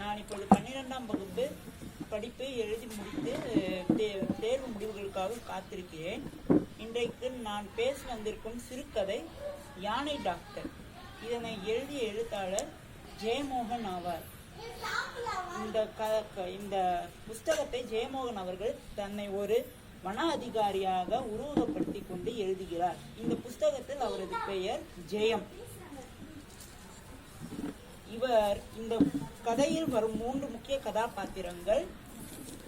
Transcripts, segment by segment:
நான் இப்பொழுது 12ஆம் வகுப்பு படிப்பை எழுதி முடித்து தேர்வு முடிவுகளுக்காக காத்திருக்கிறேன். இன்றைக்கு நான் பேச வந்திருக்கும் சிறுகதை யானை டாக்டர். இதனை எழுதிய எழுத்தாளர் ஜெயமோகன் ஆவார். இந்த புஸ்தகத்தை ஜெயமோகன் அவர்கள் தன்னை ஒரு வன அதிகாரியாக உருவகப்படுத்தி கொண்டு எழுதுகிறார். இந்த புஸ்தகத்தில் அவரது பெயர் ஜெயம். இவர் இந்த கதையில் வரும் 3 முக்கிய கதாபாத்திரங்கள்.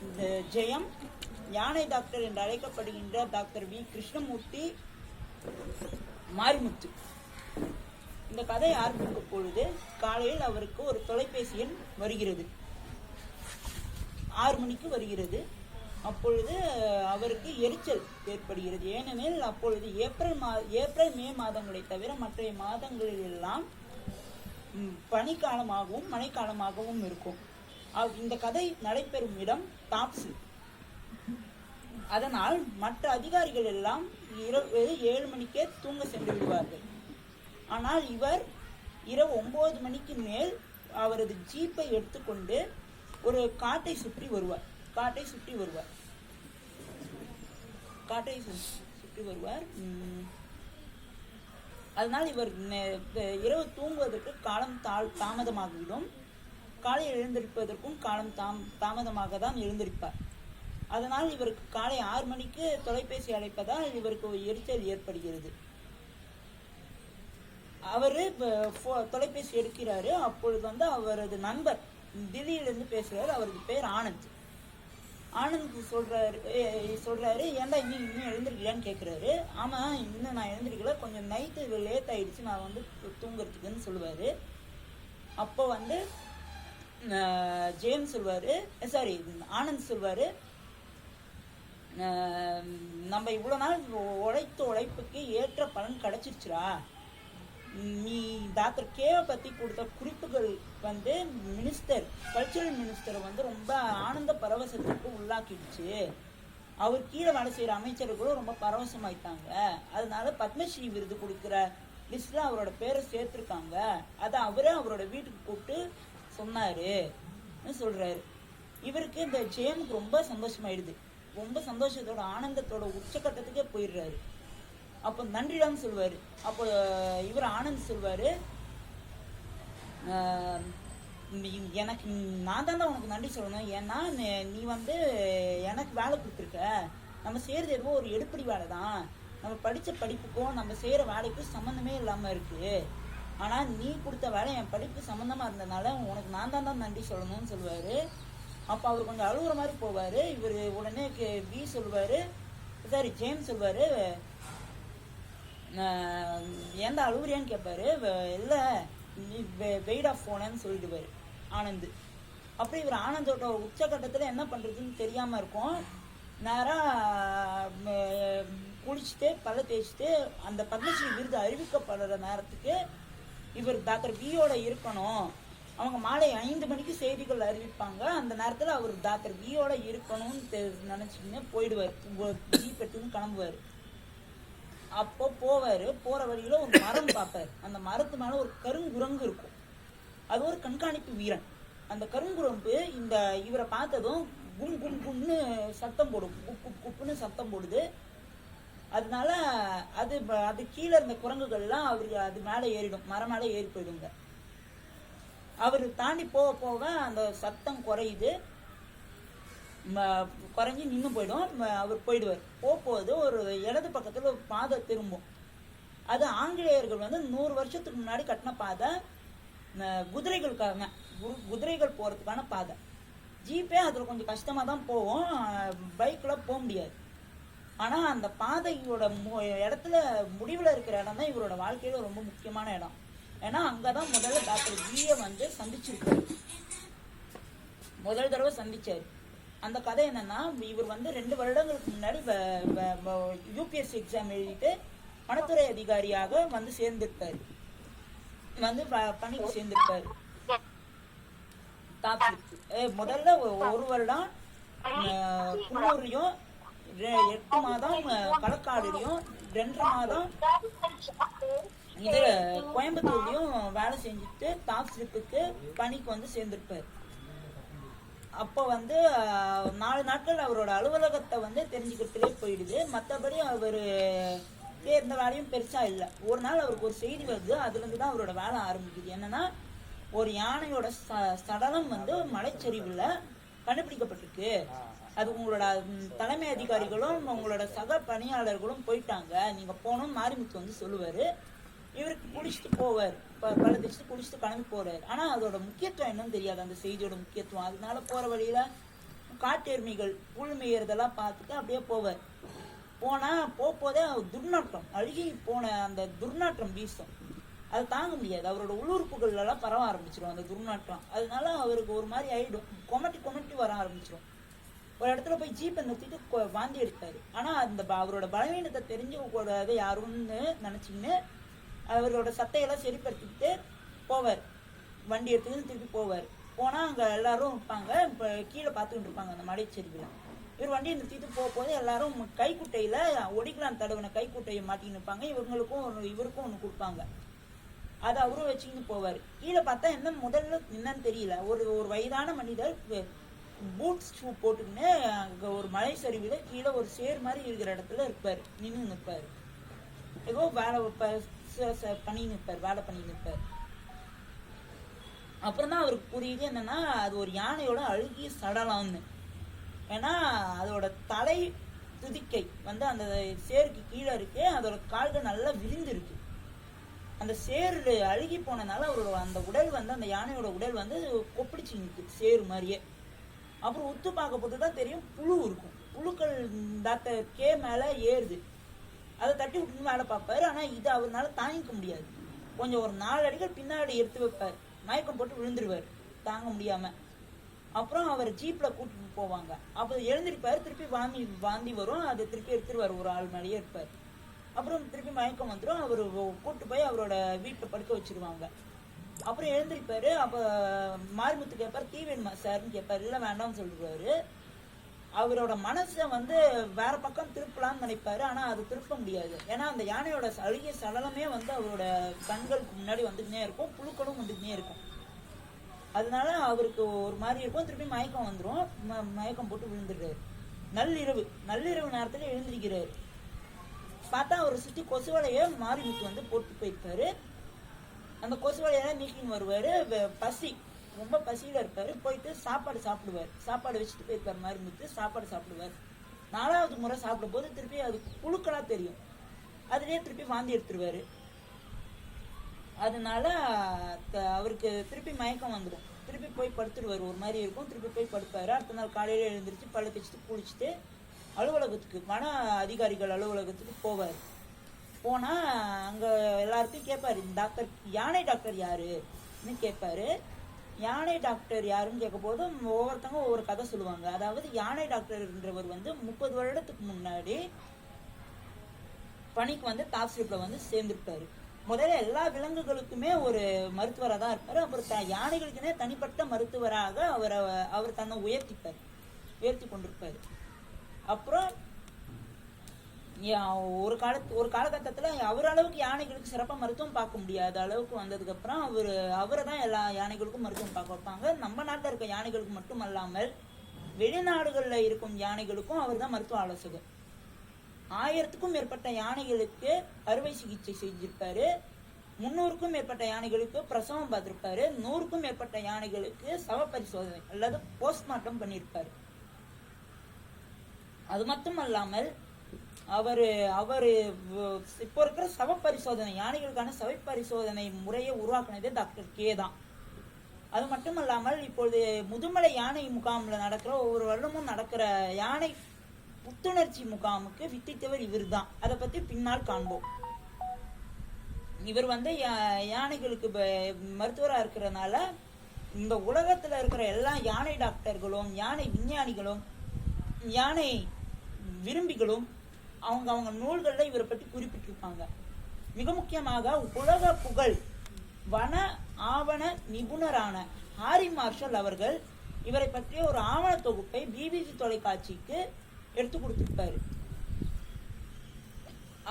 இந்த ஜெயம், யானை டாக்டர் என்று அழைக்கப்படுகின்ற டாக்டர் வி கிருஷ்ணமூர்த்தி, மாரிமுத்து. இந்த கதை ஆரம்பிக்கும் பொழுது காலையில் அவருக்கு ஒரு தொலைபேசி எண் வருகிறது. 6 மணிக்கு வருகிறது. அப்பொழுது அவருக்கு எரிச்சல் ஏற்படுகிறது. ஏனெனில் அப்பொழுது ஏப்ரல் மே மாதங்களை தவிர மற்ற மாதங்களில் எல்லாம் பனிக்காலமாகவும் மழைக்காலமாகவும் இருக்கும். இந்த கதை நடைபெறும் இடம் டாப்ஸ். அதனால் மற்ற அதிகாரிகள் எல்லாம் இரவு 7 மணிக்கே தூங்க சென்று விடுவார்கள். ஆனால் இவர் இரவு 9 மணிக்கு மேல் அவரது ஜீப்பை எடுத்துக்கொண்டு ஒரு காட்டை சுற்றி வருவார். அதனால் இவர் இரவு தூங்குவதற்கு காலம் தாமதமாகிவிடும். காலை எழுந்திருப்பதற்கும் காலம் தாமதமாக தான் எழுந்திருப்பார். அதனால் இவருக்கு காலை 6 மணிக்கு தொலைபேசி அழைப்பதால் இவருக்கு ஒரு எரிச்சல் ஏற்படுகிறது. அவரு தொலைபேசி எடுக்கிறாரு. அப்பொழுது அவரது நண்பர் தில்லியிலிருந்து பேசுறாரு. அவருக்கு பேர் ஆனந்த். சொல்றாரு ஏன்டா இன்னும் எழுந்திருக்கலான்னு கேட்குறாரு. ஆமா, இன்னும் நான் எழுந்திருக்கல, கொஞ்சம் நைட்டு லேட் ஆயிடுச்சு, நான் தூங்குறதுக்குன்னு சொல்லுவாரு. அப்போ ஜேம்ஸ் ஆனந்த் சொல்வாரு, நம்ம இவ்வளவு நாள் உழைப்புக்கு ஏற்ற பலன் கிடைச்சிருச்சுரா. நீ டாக்டர் கேவை பத்தி கொடுத்த குறிப்புகள் கல்ச்சரல் மினிஸ்டர் ரொம்ப ஆனந்த பரவசத்துக்கு உள்ளாக்கிடுச்சு. அவர் கீழே வேலை செய்யற அமைச்சர்களும் ரொம்ப பரவசமாயிட்டாங்க. அதனால பத்மஸ்ரீ விருது கொடுக்கிற லிஸ்ட்ல அவரோட பேரை சேர்த்திருக்காங்க. அதை அவரே அவரோட வீட்டுக்கு கூப்பிட்டு சொல்றாரு. இவருக்கு இந்த ஜெயமுக்கு ரொம்ப சந்தோஷமாயிடுது. ரொம்ப சந்தோஷத்தோட ஆனந்தத்தோட உச்சக்கட்டத்துக்கே போயிடுறாரு. அப்போ நன்றிடான்னு சொல்லுவாரு. அப்போ இவர் ஆனந்த் சொல்வாரு, எனக்கு நான் தான் உனக்கு நன்றி சொல்லணும். ஏன்னா நீ எனக்கு வேலை கொடுத்துருக்க. நம்ம செய்யறது எதுவும் ஒரு எடுப்படி வேலை தான். நம்ம படித்த படிப்புக்கும் நம்ம செய்கிற வேலைக்கும் சம்மந்தமே இல்லாமல் இருக்கு. ஆனால் நீ கொடுத்த வேலை என் படிப்பு சம்மந்தமாக இருந்ததுனால உனக்கு நான் தான் நன்றி சொல்லணும்னு சொல்லுவார். அப்போ அவர் கொஞ்சம் அழுகுற மாதிரி போவார். இவர் உடனே ஜேம்ஸ் சொல்வார், ஏன்டா அழுகுறியான்னு கேட்பாரு. இல்லை, நீ வெயிட் ஆஃப் போனேன்னு சொல்லிடுவாரு ஆனந்த். அப்புறம் இவர் ஆனந்தோட உச்சகட்டத்தில் என்ன பண்ணுறதுன்னு தெரியாமல் இருக்கும். நேராக குளிச்சுட்டு பல்ல தேய்ச்சிட்டு அந்த பத்மஸ்ரீ விருது அறிவிக்கப்படுற நேரத்துக்கு இவர் டாக்டர் வியோட இருக்கணும். அவங்க மாலை 5 மணிக்கு செய்திகள் அறிவிப்பாங்க. அந்த நேரத்தில் அவர் டாக்டர் வியோட இருக்கணும்னு நினச்சிக்கின்னு போயிடுவார். ஜீப் எடுத்துன்னு கிளம்புவார். அப்போ போற வழியில ஒரு மரம் பார்ப்பார். அந்த மரத்து மேல ஒரு கருங்குரங்கு இருக்கும். அது ஒரு கண்காணிப்பு வீரன். அந்த கருங்குரங்கு இவரை பார்த்ததும் கும் கும் கும்னு சத்தம் போடும். குப்புன்னு சத்தம் போடுது. அதனால அது கீழே இருந்த குரங்குகள்லாம் அவருக்கு அது மேல ஏறிடும். மரம் மேல ஏறி போயிடுங்க. அவரு தாண்டி போக அந்த சத்தம் குறையுது. குறைஞ்சி நின்று போயிடும். அவர் போயிடுவார். போகும்போது ஒரு இடது பக்கத்துல ஒரு பாதை திரும்பும். அது ஆங்கிலேயர்கள் 100 வருஷத்துக்கு முன்னாடி கட்டின பாதை. குதிரைகள் போறதுக்கான பாதை. ஜீப்பே அதுல கொஞ்சம் கஷ்டமா தான் போகும். பைக்ல போக முடியாது. ஆனா அந்த பாதையோட இடத்துல முடிவுல இருக்கிற இடம் தான் இவரோட வாழ்க்கையில ரொம்ப முக்கியமான இடம். ஏன்னா அங்கதான் முதல்ல டாக்டர் வியை சந்திச்சிருக்காரு. முதல் தடவை சந்திச்சாரு. அந்த கதை என்னன்னா, இவர் 2 வருடங்களுக்கு முன்னாடி யூபிஎஸ்சி எக்ஸாம் எழுதிட்டு வனத்துறை அதிகாரியாக சேர்ந்திருக்காரு. பணிக்கு சேர்ந்திருக்காரு. முதல்ல 1 வருடம் குன்னூர்லயும், 8 மாதம் களக்காடுலயும், 2.5 மாதம் கோயம்புத்தூர்லயும் வேலை செஞ்சுட்டு டாப் ஸ்லிப்புக்கு பணிக்கு சேர்ந்திருப்பாரு. அப்போ வந்து 4 நாட்கள் அவரோட அலுவலகத்தை வந்து தெரிஞ்சுக்கிறதுலே போயிடுது. மற்றபடி அவர் எந்த வேலையும் பெருசா இல்லை. ஒரு நாள் அவருக்கு ஒரு செய்தி வருது. அதுலேருந்து தான் அவரோட வேலை ஆரம்பிக்குது. என்னன்னா, ஒரு யானையோட சடலம் வந்து மலைச்சரிவுல கண்டுபிடிக்கப்பட்டிருக்கு. அது உங்களோட தலைமை அதிகாரிகளும் உங்களோட சக பணியாளர்களும் போயிட்டாங்க, நீங்க போகணும் மாரிமுத்து வந்து சொல்லுவாரு. இவருக்கு குளிச்சுட்டு போவார், பல தேய்ச்சிட்டு குளிச்சுட்டு கிளம்பி போறாரு. ஆனா அதோட முக்கியத்துவம் என்னன்னு தெரியாது, அந்த செய்தியோட முக்கியத்துவம். அதனால போற வழியில காட்டு எருமைகள் புல் மேயறதெல்லாம் பார்த்துட்டு அப்படியே போவார். போனா போதே துர்நாற்றம், அழுகி போன அந்த துர்நாற்றம் வீசும். அது தாங்க முடியாது, அவரோட உள்ளுறுப்புகள் எல்லாம் பரவ ஆரம்பிச்சிடும் அந்த துர்நாற்றம். அதனால அவருக்கு ஒரு மாதிரி ஆயிடும், கொமட்டி வர ஆரம்பிச்சிடும். ஒரு இடத்துல போய் ஜீப்பை நிறுத்திட்டு வாந்தி எடுத்தாரு. ஆனா அந்த அவரோட பலவீனத்தை தெரிஞ்சுக்க கூடாது யாருன்னு நினைச்சின்னு அவரோட சட்டையெல்லாம் சரிப்படுத்திட்டு போவார். வண்டி எடுத்துக்கிட்டு திருப்பி போவார். போனா அங்க எல்லாரும் இருப்பாங்க, இப்ப கீழே பார்த்துக்கிட்டு இருப்பாங்க அந்த மலைச்சரிவுல. இவர் வண்டியை நிறுத்திட்டு போது எல்லாரும் கைக்குட்டையில ஒடிக்கலாம் தடவின கைக்குட்டையை மாட்டின்னு இருப்பாங்க. இவருக்கும் ஒண்ணு கொடுப்பாங்க. அதை அவரும் வச்சுக்கிட்டு போவார். கீழே பார்த்தா என்ன முதல்ல என்னன்னு தெரியல, ஒரு வயதான மனிதர் பூட்ஸ் ஷூ போட்டுக்கின்னு அங்க ஒரு மலை சரிவுல கீழே ஒரு சேர் மாதிரி இருக்கிற இடத்துல இருப்பாரு, நின்று நிற்பாரு. ஏதோ வேலை பண்ணி நிற்பார், வேலை பண்ணி நிற்பார். அப்புறம் தான் அவருக்கு புரியுது என்னன்னா, அது ஒரு யானையோட அழுகிய சடலம்னு. ஏன்னா அதோட தலை துதிக்கை வந்து அந்த சேருக்கு கீழே இருக்கு, அதோட கால்கள் நல்லா விரிந்து இருக்கு. அந்த சேரு அழுகி போனதுனால அவரோட அந்த உடல் வந்து, அந்த யானையோட உடல் வந்து கொப்பிடிச்சு நிற்கு சேரு மாதிரியே. அப்புறம் உத்து பார்க்க போது தான் தெரியும் புழு இருக்கும். புழுக்கள் டாக்டர் கே மேல ஏறுது. அதை தட்டி விட்டுன்னு வேலை பார்ப்பாரு. ஆனா இது அவரால் தாங்கிக்க முடியாது. கொஞ்சம் ஒரு 4 அடிகள் பின்னாடி எடுத்து வைப்பார், மயக்கம் போட்டு விழுந்துருவார் தாங்க முடியாம. அப்புறம் அவர் ஜீப்ல கூட்டிட்டு போவாங்க. அப்போ எழுந்திருப்பாரு, திருப்பி வாந்தி வரும், அதை திருப்பி எடுத்துருவார், ஒரு ஆள் மேலேயே இருப்பார். அப்புறம் திருப்பி மயக்கம் வந்துடும். அவர் கூட்டு போய் அவரோட வீட்டுல படுக்க வச்சிருவாங்க. அப்புறம் எழுந்திருப்பாரு. அப்ப மாரிமுத்து கேட்பாரு, டீ வேணுமா சார்ன்னு கேட்பாரு. இல்லை வேண்டாம்னு சொல்லிடுவாரு. அவரோட மனசை வந்து வேற பக்கம் திருப்பலாம்னு நினைப்பாரு. ஆனா அது திருப்ப முடியாது. ஏன்னா அந்த யானையோட அழுகிய சடலமே வந்து அவரோட கண்களுக்கு முன்னாடி வந்துக்கினே இருக்கும், புழுக்களும் வந்துக்கினே இருக்கும். அதனால அவருக்கு ஒரு மாதிரி இருக்கும். திருப்பி மயக்கம் வந்துடும், மயக்கம் போட்டு விழுந்துடுறாரு. நள்ளிரவு நேரத்துல எழுந்திருக்கிறாரு. பார்த்தா அவரை சுத்தி கொசுவலைய மாரிமுத்து வந்து போட்டு போயிருப்பாரு. அந்த கொசுவலையெல்லாம் நீக்கின்னு வருவாரு. பசி, ரொம்ப பசியில இருப்பாரு. போயிட்டு சாப்பாடு வச்சுட்டு போயிருப்பாரு மாரிமுத்து. சாப்பாடு சாப்பிடுவார். 4வது முறை சாப்பிடும் போது திருப்பி அது புழுக்களா தெரியும். அதுலயே திருப்பி வாந்தி எடுத்துருவாரு. அதனால அவருக்கு திருப்பி மயக்கம் வந்துடும். திருப்பி போய் படுத்துருவாரு. ஒரு மாதிரி இருக்கும், திருப்பி போய் படுப்பாரு. அடுத்த நாள் காலையில எழுந்திரிச்சு பல்ல தேய்ச்சிட்டு குளிச்சுட்டு அலுவலகத்துக்கு, வன அதிகாரிகள் அலுவலகத்துக்கு போவார். போனா அங்க எல்லாருக்கும் கேட்பாரு, டாக்டர் யானை டாக்டர் யாருன்னு கேட்பாரு. யானை டாக்டர் யாருன்னு கேட்கும் போது ஒவ்வொருத்தவங்க ஒவ்வொரு கதை சொல்லுவாங்க. அதாவது யானை டாக்டர்ன்றவர் வந்து 30 வருடத்துக்கு முன்னாடி பணிக்கு வந்து தாசில்ல வந்து சேர்ந்திருப்பாரு. முதல்ல எல்லா விலங்குகளுக்குமே ஒரு மருத்துவராக தான் இருப்பாரு. அப்புறம் யானைகளுக்குனே தனிப்பட்ட மருத்துவராக அவர் தன்னை உயர்த்தி கொண்டிருப்பாரு. அப்புறம் ஒரு காலகட்டத்துல அவர் அளவுக்கு யானைகளுக்கு சிறப்பா மருத்துவம் பார்க்க முடியாத அளவுக்கு வந்ததுக்கு அப்புறம் அவரை தான் எல்லா யானைகளுக்கும் மருத்துவம் பார்க்க வைப்பாங்க. நம்ம நாட்டில் இருக்க யானைகளுக்கு மட்டும் அல்லாமல் வெளிநாடுகள்ல இருக்கும் யானைகளுக்கும் அவர் தான் மருத்துவ ஆலோசகர். 1000க்கும் மேற்பட்ட யானைகளுக்கு அறுவை சிகிச்சை செஞ்சிருப்பாரு. 300க்கும் மேற்பட்ட யானைகளுக்கு பிரசவம் பார்த்திருப்பாரு. 100க்கும் மேற்பட்ட யானைகளுக்கு சவ பரிசோதனை அல்லது போஸ்ட்மார்ட்டம் பண்ணியிருப்பாரு. அது மட்டும் அல்லாமல் அவரு இப்போ இருக்கிற சவ பரிசோதனை, யானைகளுக்கான சவ பரிசோதனை முறையை உருவாக்குனதே டாக்டர் கே தான். அது மட்டும் அல்லாமல் இப்பொழுது முதுமலை யானை முகாம்ல நடக்கிற, ஒவ்வொரு வருடமும் நடக்கிற யானை புத்துணர்ச்சி முகாமுக்கு வித்திட்டவர் இவர் தான். அதை பத்தி பின்னால் காண்போம். இவர் வந்து யானைகளுக்கு மருத்துவரா இருக்கிறதுனால இந்த உலகத்துல இருக்கிற எல்லா யானை டாக்டர்களும், யானை விஞ்ஞானிகளும், யானை விரும்பிகளும் அவங்க நூல்கள்ல இவரை பற்றி குறிப்பிட்டிருப்பாங்க. மிக முக்கியமாக உலக புகழ் வன ஆவண நிபுணரான ஹாரி மார்ஷல் அவர்கள் இவரை பற்றிய ஒரு ஆவண தொகுப்பை பிபிசி தொலைக்காட்சிக்கு எடுத்து கொடுத்திருப்பாரு.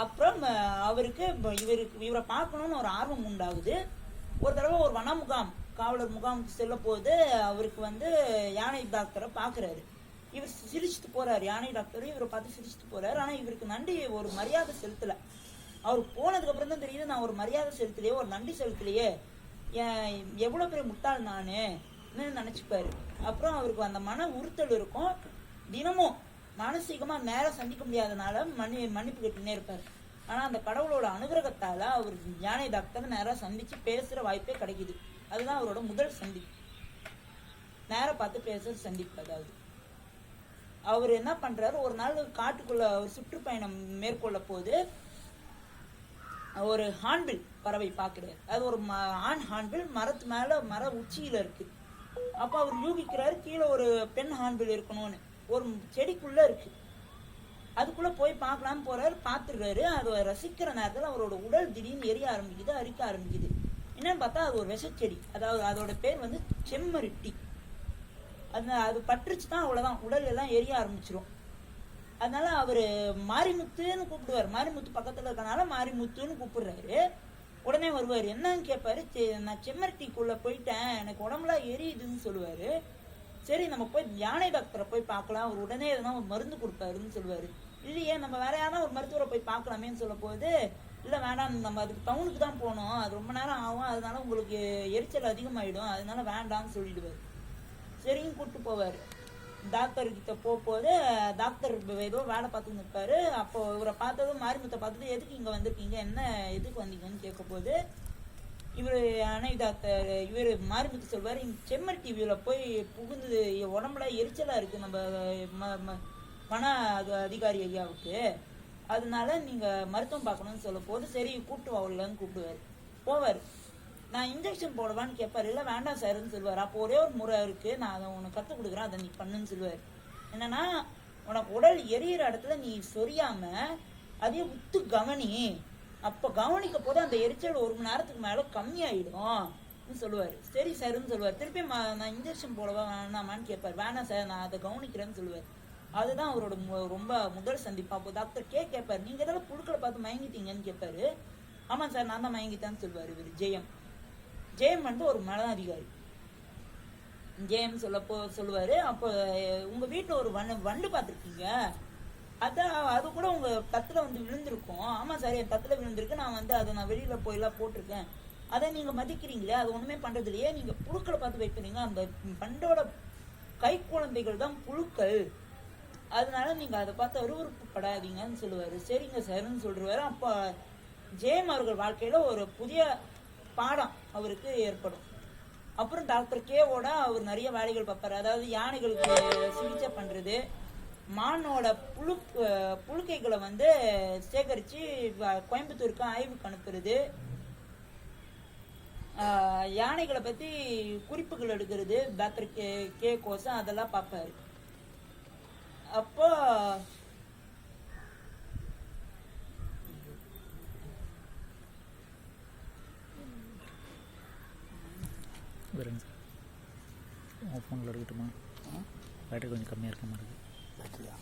அப்புறம் அவருக்கு இவரை பார்க்கணும்னு ஒரு ஆர்வம் உண்டாகுது. ஒரு தடவை ஒரு வன முகாம் காவலர் முகாமுக்கு செல்ல போது அவருக்கு வந்து யானை டாக்டரை பாக்குறாரு. இவர் சிரிச்சுட்டு போறாரு. யானை டாக்டர் இவரை பார்த்து சிரிச்சுட்டு போறாரு. ஆனா இவருக்கு நன்றி ஒரு மரியாதை செலுத்தல. அவர் போனதுக்கு அப்புறம் தான் தெரியுது, நான் ஒரு மரியாதை செலுத்தலையே, ஒரு நன்றி செலுத்தலையே, எவ்வளவு பெரிய முட்டாள் நானு நினைச்சுப்பாரு. அப்புறம் அவருக்கு அந்த மன உறுத்தல் இருக்கும். தினமும் மானசீகமா நேரம் சந்திக்க முடியாதனால மன்னிப்பு கேட்டுனே இருப்பாரு. ஆனா அந்த கடவுளோட அனுகிரகத்தால அவருக்கு யானை டாக்டர் நேரம் சந்திச்சு பேசுற வாய்ப்பே கிடைக்குது. அதுதான் அவரோட முதல் சந்திப்பு, நேரம் பார்த்து பேசுற சந்திப்பு. அதாவது அவர் என்ன பண்றாரு, ஒரு நாள் காட்டுக்குள்ள ஒரு சுற்றுப்பயணம் மேற்கொள்ள போது ஒரு ஹான்பில் பறவை பாக்குறாரு. அது ஒரு ஆண் ஹான்பில் மரத்து மேல மர உச்சியில இருக்கு. அப்ப அவர் யூகிக்கிறாரு கீழே ஒரு பெண் ஹான்பில் இருக்கணும்னு. ஒரு செடிக்குள்ள இருக்கு. அதுக்குள்ள போய் பார்க்கலான்னு போறாரு. பாத்துடுறாரு. அதை ரசிக்கிற நேரத்துல அவரோட உடல் திடீர்னு எரிய ஆரம்பிக்குது, அரிக்க ஆரம்பிக்குது. என்னன்னு பார்த்தா அது ஒரு விஷச்செடி. அதாவது அதோட பேர் வந்து செம்மருட்டி. அது பற்றுச்சுதான் அவ்வளவுதான், உடல் எல்லாம் எரிய ஆரம்பிச்சிரும். அதனால அவரு மாரிமுத்துன்னு கூப்பிடுவாரு. மாரிமுத்து பக்கத்துல இருக்கனால மாரிமுத்துன்னு கூப்பிடுறாரு. உடனே வருவாரு. என்னன்னு கேட்பாரு. நான் செம்மருட்டிக்குள்ள போயிட்டேன், எனக்கு உடம்புலாம் எரியுதுன்னு சொல்லுவாரு. சரி நம்ம போய் யானை டாக்டரை போய் பார்க்கலாம், அவர் உடனே எதனா ஒரு மருந்து கொடுப்பாருன்னு சொல்லுவாரு. இல்லையே நம்ம வேற யாரா ஒரு மருத்துவரை போய் பார்க்கலாமேன்னு சொல்ல போது, இல்ல வேண்டாம், நம்ம அதுக்கு டவுனுக்கு தான் போகணும், அது ரொம்ப நேரம் ஆகும், அதனால உங்களுக்கு எரிச்சல் அதிகமாயிடும், அதனால வேண்டாம்னு சொல்லிடுவாரு. சரின்னு கூப்பிட்டு போவாரு. டாக்டர் கிட்ட போகும்போது டாக்டர் ஏதோ வேலை பார்த்து நிற்பாரு. அப்போ இவரை பார்த்ததும் மாரிமுத்தை பார்த்துட்டு எதுக்கு இங்க வந்திருக்கீங்க, என்ன எதுக்கு வந்தீங்கன்னு கேட்க போது இவர் அணை டாக்டர் இவர் மாரிமுத்து சொல்வாரு, செம்மறி டிவியில போய் புகுந்து உடம்புல எரிச்சலா இருக்கு நம்ம வன அதிகாரி ஐயாவுக்கு, அதனால நீங்க மருத்துவம் பார்க்கணும்னு சொல்ல போது சரி கூப்பிட்டு வாங்கலன்னு கூப்பிடுவாரு. போவார். நான் இன்ஜெக்ஷன் போடவான்னு கேட்பாரு. இல்லை வேண்டாம் சார்ன்னு சொல்லுவார். அப்போ ஒரே ஒரு முறை இருக்கு, நான் அதை உனக்கு கற்றுக் கொடுக்குறேன், அதை நீ பண்ணுன்னு சொல்லுவார். என்னன்னா, உனக்கு உடல் எரியிற இடத்துல நீ சொரியாம அதையே உத்து கவனி, அப்போ கவனிக்க போது அந்த எரிச்சல் 1 மணி நேரத்துக்கு மேலே கம்மியாயிடும் சொல்லுவார். சரி சார்ன்னு சொல்லுவார். திருப்பி நான் இன்ஜெக்ஷன் போடவா வேணாமான்னு கேட்பார். வேணாம் சார் நான் அதை கவனிக்கிறேன்னு சொல்லுவார். அதுதான் அவரோட ரொம்ப முதல் சந்திப்பு. அப்போ டாக்டர் கேட்பாரு, நீங்க எதாவது புழுக்களை பார்த்து மயங்கிட்டீங்கன்னு கேட்பாரு. ஆமா சார் நான் தான் மயங்கிட்டான்னு சொல்லுவார். இவர் ஜெயம் வந்து ஒரு மன அதிகாரி. ஜெயம் சொல்லுவாரு. அப்போ உங்க வீட்டுல ஒரு வண்டு பார்த்துருக்கீங்க, அது கூட உங்க தத்துல வந்து விழுந்திருக்கும். ஆமா சார் என் தத்துல விழுந்திருக்கு, நான் வந்து அதை நான் வெளியில போயெல்லாம் போட்டிருக்கேன், அதை நீங்க மதிக்கிறீங்களே, அது ஒண்ணுமே பண்றது இல்லையே, நீங்க புழுக்களை பார்த்து வைப்பீங்க, அந்த பண்டோட கை குழந்தைகள் தான் புழுக்கள், அதனால நீங்க அதை பார்த்து அருவறுப்பு படாதீங்கன்னு சொல்லுவாரு. சரிங்க சார்ன்னு சொல்றாரு. அப்ப ஜெயம் அவர்கள் வாழ்க்கையில ஒரு புதிய பாடம் அவருக்கு ஏற்படும். அப்புறம் டாக்டர் கேவோட அவர் நிறைய வேலைகள் பார்ப்பாரு. அதாவது யானைகளுக்கு சிகிச்சை பண்றது, மானோட புழுக்கைகளை வந்து சேகரிச்சு கோயம்புத்தூருக்கு ஆய்வுக்கு அனுப்புறது, யானைகளை பத்தி குறிப்புகள் எடுக்கிறது, டாக்டர் கே கோசம் அதெல்லாம் பார்ப்பாரு. அப்போ வருங்க சார், உங்கள் ஃபோனில் இருக்கட்டுமா? பேட்டரி கொஞ்சம் கம்மியாக இருக்க மாதிரி இருக்குது. பேட்டரியா?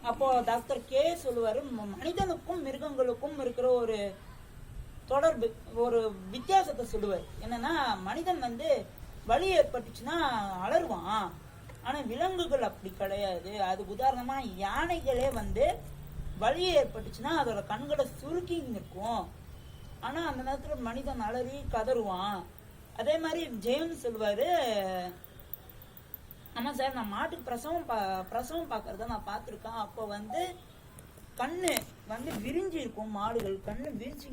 அப்போ டாக்டர் கே சொல்லுவாரு, மனிதனுக்கும் மிருகங்களுக்கும் இருக்கிற ஒரு தொடர்பு, ஒரு வித்தியாசத்தை சொல்லுவார். என்னன்னா, மனிதன் வந்து வலி ஏற்பட்டுச்சுன்னா அலறுவான், ஆனா விலங்குகள் அப்படி கிடையாது. அது உதாரணமா யானைகளே வந்து வலி ஏற்பட்டுச்சுன்னா அதோட கண்களை சுருக்கி இருக்கும், ஆனா அந்த நேரத்துல மனிதன் அலறி கதறுவான். அதே மாதிரி ஜெயம் சொல்லுவாரு, ஆமா சார் நான் மாட்டுக்கு பிரசவம் பார்க்கறத நான் பார்த்துருக்கேன். அப்போ வந்து கண்ணு வந்து விரிஞ்சு இருக்கும், மாடுகள் கண்ணு விரிச்சு